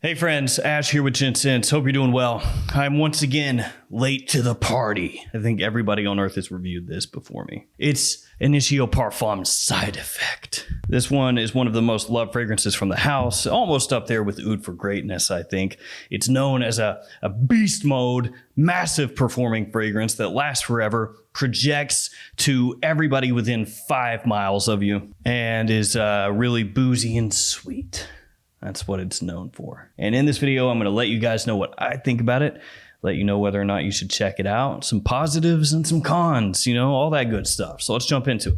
Hey friends, Ash here with Gents. Hope you're doing well. I'm once again late to the party. I think everybody on earth has reviewed this before me. It's Initio Parfums Side Effect. This one is one of the most loved fragrances from the house, almost up there with Oud for Greatness, I think. It's known as a beast mode, massive performing fragrance that lasts forever, projects to everybody within 5 miles of you, and is really boozy and sweet. That's what it's known for. And in this video, I'm going to let you guys know what I think about it, let you know whether or not you should check it out, some positives and some cons, you know, all that good stuff. So let's jump into it.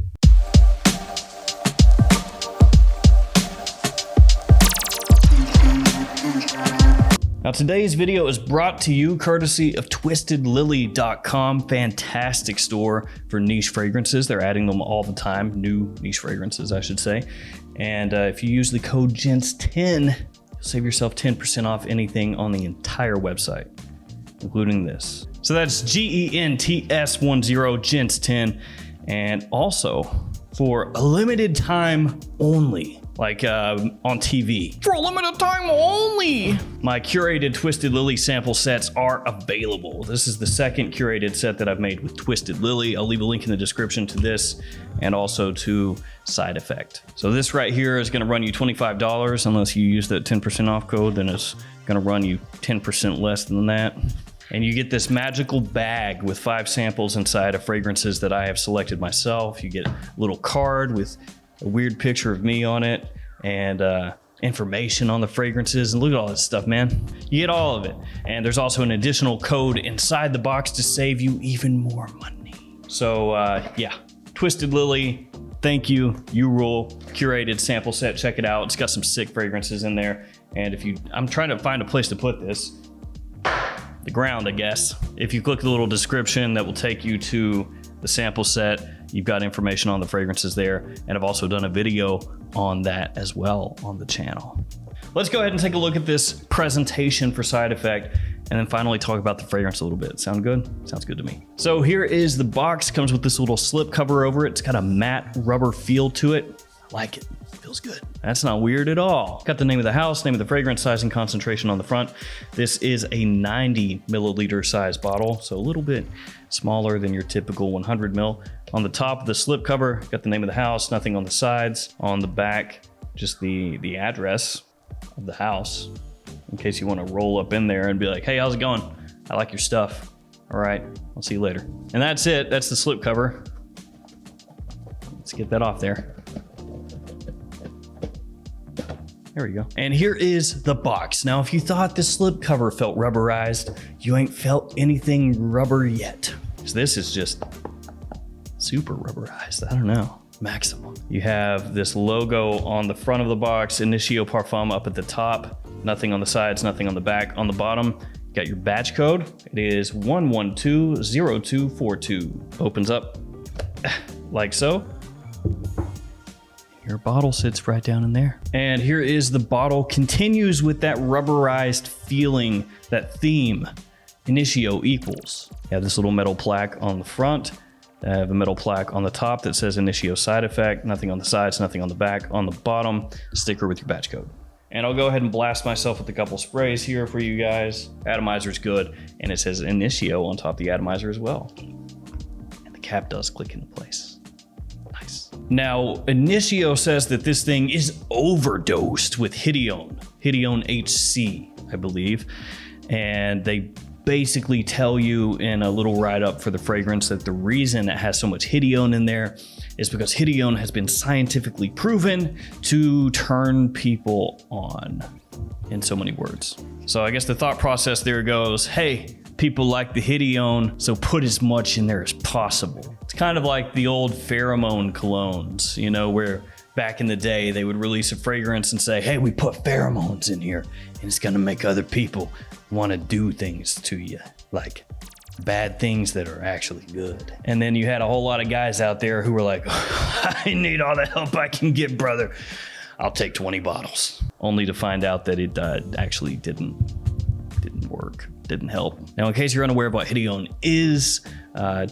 Now today's video is brought to you courtesy of TwistedLily.com. Fantastic store for niche fragrances. They're adding them all the time, new niche fragrances, I should say. And if you use the code GENTS10, you'll save yourself 10% off anything on the entire website, including this. So that's GENTS10, GENTS10. And also, for a limited time only, like on TV. For a limited time only! My curated Twisted Lily sample sets are available. This is the second curated set that I've made with Twisted Lily. I'll leave a link in the description to this and also to Side Effect. So this right here is gonna run you $25 unless you use that 10% off code, then it's gonna run you 10% less than that. And you get this magical bag with 5 samples inside of fragrances that I have selected myself. You get a little card with a weird picture of me on it and information on the fragrances, and look at all this stuff, man. You get all of it. And there's also an additional code inside the box to save you even more money. So yeah, Twisted Lily, thank you, you rule. Curated sample set, check it out. It's got some sick fragrances in there. And if you, I'm trying to find a place to put this. The ground, I guess. If you click the little description, that will take you to the sample set. You've got information on the fragrances there, and I've also done a video on that as well on the channel. Let's go ahead and take a look at this presentation for Side Effect, and then finally talk about the fragrance a little bit. Sound good? Sounds good to me. So here is the box. Comes with this little slip cover over it. It's got a matte rubber feel to it. I like it. Feels good. That's not weird at all. Got the name of the house, name of the fragrance, size and concentration on the front. This is a 90 milliliter size bottle, so a little bit smaller than your typical 100 mil. On the top of the slip cover, got the name of the house, nothing on the sides. On the back, just the address of the house, in case you want to roll up in there and be like, hey, how's it going? I like your stuff. All right, I'll see you later. And that's it. That's the slip cover. Let's get that off there. There we go. And here is the box. Now, if you thought the slip cover felt rubberized, you ain't felt anything rubber yet. So this is just super rubberized. I don't know. Maximum. You have this logo on the front of the box, Initio Parfums up at the top, nothing on the sides, nothing on the back. On the bottom, you got your batch code. It is 1120242. Opens up like so. Your bottle sits right down in there. And here is the bottle. Continues with that rubberized feeling, that theme. Initio equals. You have this little metal plaque on the front. I have a metal plaque on the top that says Initio Side Effect. Nothing on the sides, nothing on the back. On the bottom, sticker with your batch code. And I'll go ahead and blast myself with a couple sprays here for you guys. Atomizer's good. And it says Initio on top of the atomizer as well. And the cap does click into place. Now, Initio says that this thing is overdosed with Hedione HC, I believe. And they basically tell you in a little write-up for the fragrance that the reason it has so much Hedione in there is because Hedione has been scientifically proven to turn people on, in so many words. So I guess the thought process there goes, hey, people like the Hedione, so put as much in there as possible. It's kind of like the old pheromone colognes, you know, where back in the day they would release a fragrance and say, hey, we put pheromones in here and it's gonna make other people want to do things to you, like bad things that are actually good. And then you had a whole lot of guys out there who were like, I need all the help I can get, brother. I'll take 20 bottles. Only to find out that it actually didn't work. Didn't help. Now, in case you're unaware of what Hedione is,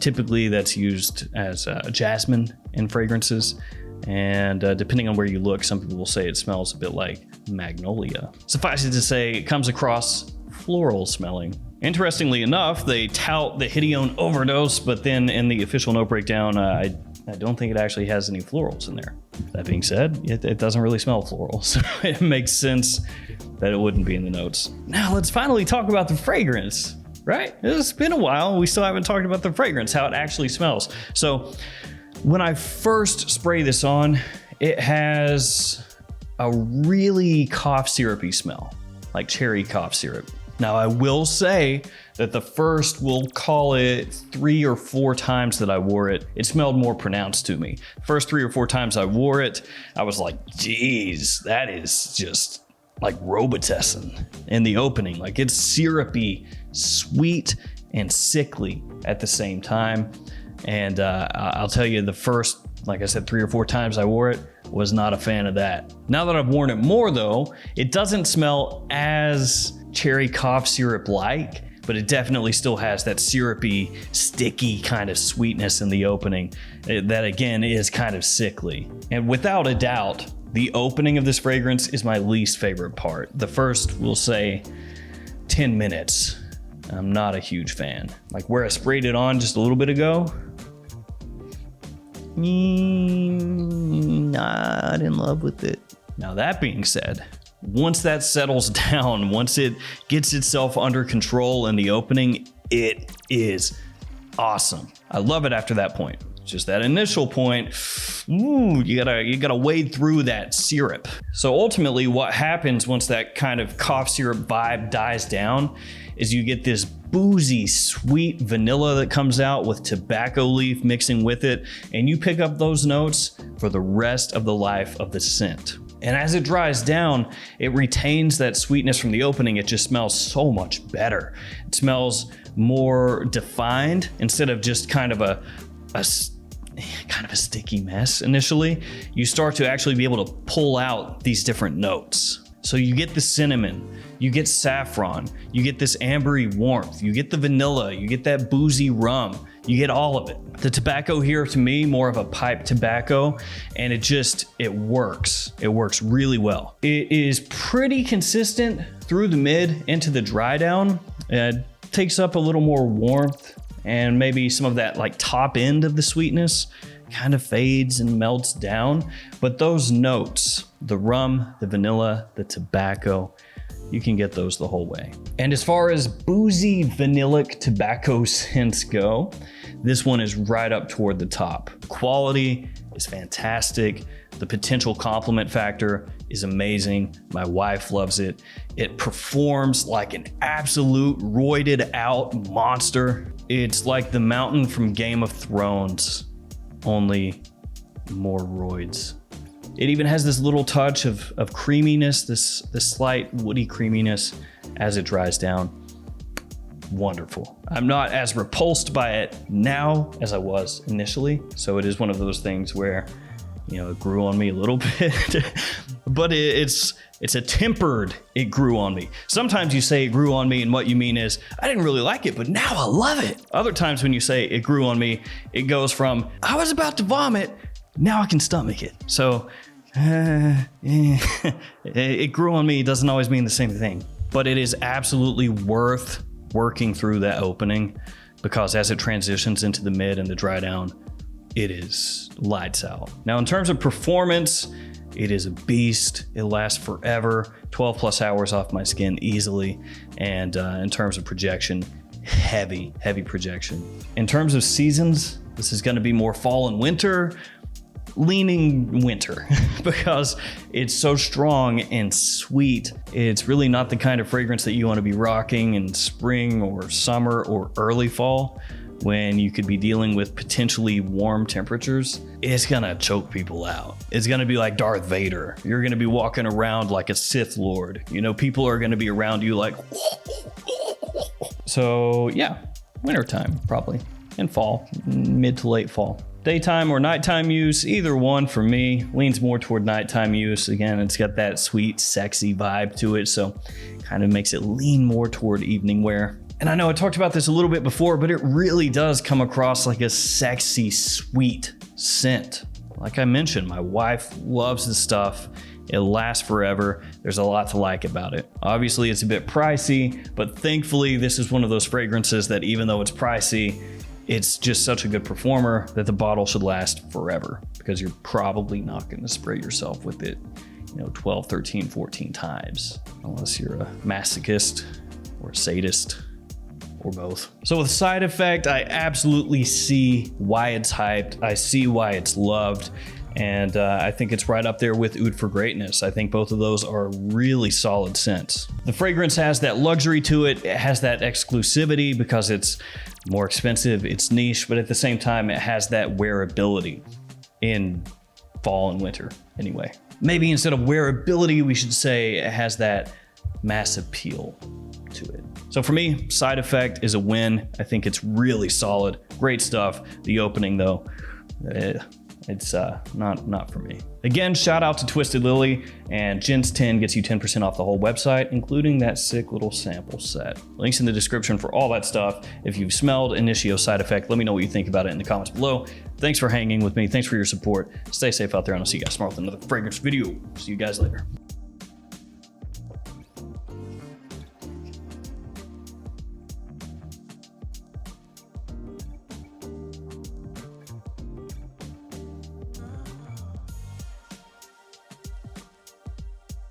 typically that's used as jasmine in fragrances. And depending on where you look, some people will say it smells a bit like magnolia. Suffice it to say, it comes across floral smelling. Interestingly enough, they tout the Hedione overdose, but then in the official note breakdown, I don't think it actually has any florals in there. That being said, it doesn't really smell floral, so it makes sense that it wouldn't be in the notes. Now let's finally talk about the fragrance, right? It's been a while, we still haven't talked about the fragrance, how it actually smells. So when I first spray this on, it has a really cough syrupy smell, like cherry cough syrup. Now I will say that the first, we'll call it 3 or 4 times that I wore it, it smelled more pronounced to me. First 3 or 4 times I wore it, I was like, geez, that is just like Robitussin in the opening. Like it's syrupy, sweet, and sickly at the same time. And I'll tell you, the first, like I said, 3 or 4 times I wore it, was not a fan of that. Now that I've worn it more though, it doesn't smell as cherry cough syrup like, but it definitely still has that syrupy, sticky kind of sweetness in the opening that again is kind of sickly. And without a doubt, the opening of this fragrance is my least favorite part. The first, we'll say 10 minutes, I'm not a huge fan. Like where I sprayed it on just a little bit ago, not in love with it. Now that being said, once that settles down, once it gets itself under control in the opening, it is awesome. I love it after that point. Just that initial point, ooh, you gotta wade through that syrup. So ultimately what happens once that kind of cough syrup vibe dies down is you get this boozy, sweet vanilla that comes out with tobacco leaf mixing with it, and you pick up those notes for the rest of the life of the scent. And as it dries down, it retains that sweetness from the opening. It just smells so much better. It smells more defined instead of just kind of a sticky mess initially. You start to actually be able to pull out these different notes. So you get the cinnamon, you get saffron, you get this ambery warmth, you get the vanilla, you get that boozy rum, you get all of it. The tobacco here, to me, more of a pipe tobacco, and it works. It works really well. It is pretty consistent through the mid into the dry down. It takes up a little more warmth, and maybe some of that like top end of the sweetness kind of fades and melts down. But those notes, the rum, the vanilla, the tobacco, you can get those the whole way. And as far as boozy vanillic tobacco scents go, this one is right up toward the top. Quality is fantastic. The potential compliment factor is amazing. My wife loves it. It performs like an absolute roided out monster. It's like the mountain from Game of Thrones, only more roids. It even has this little touch of creaminess, this slight woody creaminess as it dries down. Wonderful. I'm not as repulsed by it now as I was initially. So it is one of those things where, it grew on me a little bit, but it's a tempered, it grew on me. Sometimes you say it grew on me and what you mean is, I didn't really like it, but now I love it. Other times when you say it grew on me, it goes from, I was about to vomit, now I can stomach it. So it grew on me doesn't always mean the same thing, but it is absolutely worth working through that opening, because as it transitions into the mid and the dry down, it is lights out. Now in terms of performance, it is a beast. It lasts forever, 12 plus hours off my skin easily. And in terms of projection, heavy projection. In terms of seasons, this is gonna be more fall and winter, leaning winter because it's so strong and sweet. It's really not the kind of fragrance that you want to be rocking in spring or summer or early fall when you could be dealing with potentially warm temperatures. It's gonna choke people out. It's gonna be like Darth Vader. You're gonna be walking around like a Sith Lord. People are gonna be around you like, so yeah, wintertime probably, and fall, mid to late fall. Daytime or nighttime use, either one for me. Leans more toward nighttime use. Again, it's got that sweet, sexy vibe to it, so kind of makes it lean more toward evening wear. And I know I talked about this a little bit before, but it really does come across like a sexy, sweet scent. Like I mentioned, my wife loves this stuff, It lasts forever. There's a lot to like about it. Obviously, it's a bit pricey, but thankfully, this is one of those fragrances that even though it's pricey, it's just such a good performer that the bottle should last forever, because you're probably not going to spray yourself with it, 12, 13, 14 times, unless you're a masochist or a sadist or both. So with side effect, I absolutely see why it's hyped. I see why it's loved. And I think it's right up there with Oud for Greatness. I think both of those are really solid scents. The fragrance has that luxury to it. It has that exclusivity because it's more expensive, it's niche, but at the same time, it has that wearability in fall and winter anyway. Maybe instead of wearability, we should say it has that mass appeal to it. So for me, side effect is a win. I think it's really solid, great stuff. The opening though, it's not for me. Again, shout out to Twisted Lily, and Gents 10 gets you 10% off the whole website, including that sick little sample set. Links in the description for all that stuff. If you've smelled Initio Side Effect, let me know what you think about it in the comments below. Thanks for hanging with me. Thanks for your support. Stay safe out there, and I'll see you guys tomorrow with another fragrance video. See you guys later.